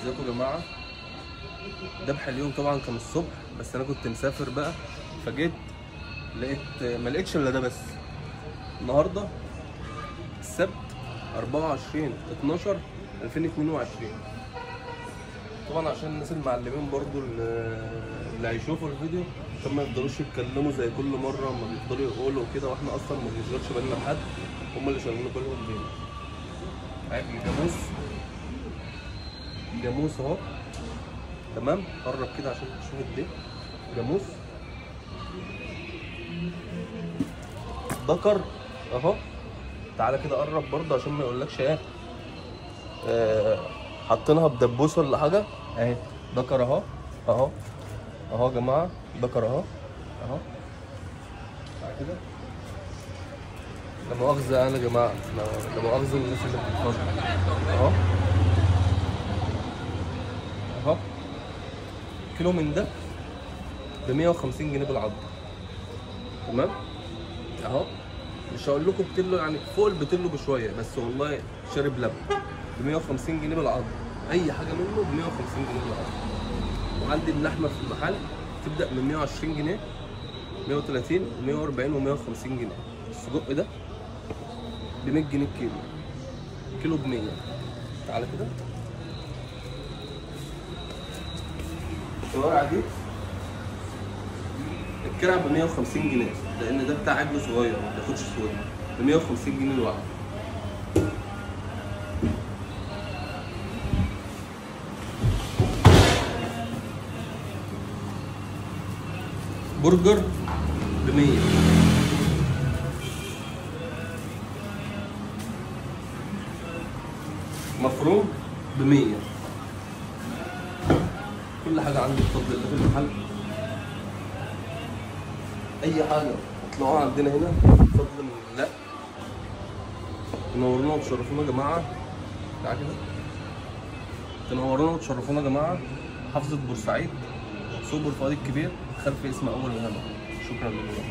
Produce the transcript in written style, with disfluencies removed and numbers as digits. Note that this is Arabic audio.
ازيكم يا جماعه. ذبح اليوم طبعا كان الصبح، بس انا كنت مسافر بقى، فجيت ما لقيتش الا ده بس. النهارده السبت 24/12/2022. طبعا عشان الناس المعلمين برضو اللي هيشوفوا الفيديو عشان ما يفضلوش يتكلموا زي كل مره ما بيفضلوا يقولوا كده، واحنا اصلا ما بنشغلش بالنا بحد، هم اللي شغالين بالهم بينا. عادي جاموس اهو، تمام. قرب كده عشان تشوف الدنيا. جاموس ذكر اهو، تعالى كده قرب برضه عشان ما يقولكش ايه حاطينها بدبوس ولا حاجه. اهي ذكر اهو اهو اهو يا جماعه، ذكر اهو اهو. تعالى كده. لا مؤاخذه انا يا جماعه، لا مؤاخذه الناس اللي بتتفرج اهو اهو. كيلو من ده ب 150 جنيه بالعض، تمام اهو. مش هقول لكم بتلو، يعني فوق البتلو بشويه، بس والله شارب لبن ب 150 جنيه بالعض. اي حاجه منه ب 150 جنيه بالعض. وعندي اللحمه في المحل تبدا من 120 جنيه، 130 و140 و150 جنيه. السجق ده ب 100 جنيه الكيلو، كيلو ب 100. تعالى كده. الشوارع دي الكرع ب 150 جنيه، لان ده بتاع عجل صغير ما بياخدش سوى، ب 150 جنيه الواحد. برجر ب 100. مفروم ب 100. كل حاجه عندي بفضل الله في المحل. اي حاجه تلاقوها عندنا هنا بفضل من الله. تنورونا وتشرفونا يا جماعه. تعالى كده. تنورونا وتشرفونا يا جماعه. محافظه بورسعيد، سوق الفؤاد الكبير، خلف اسم اول مهمه. شكرا لله.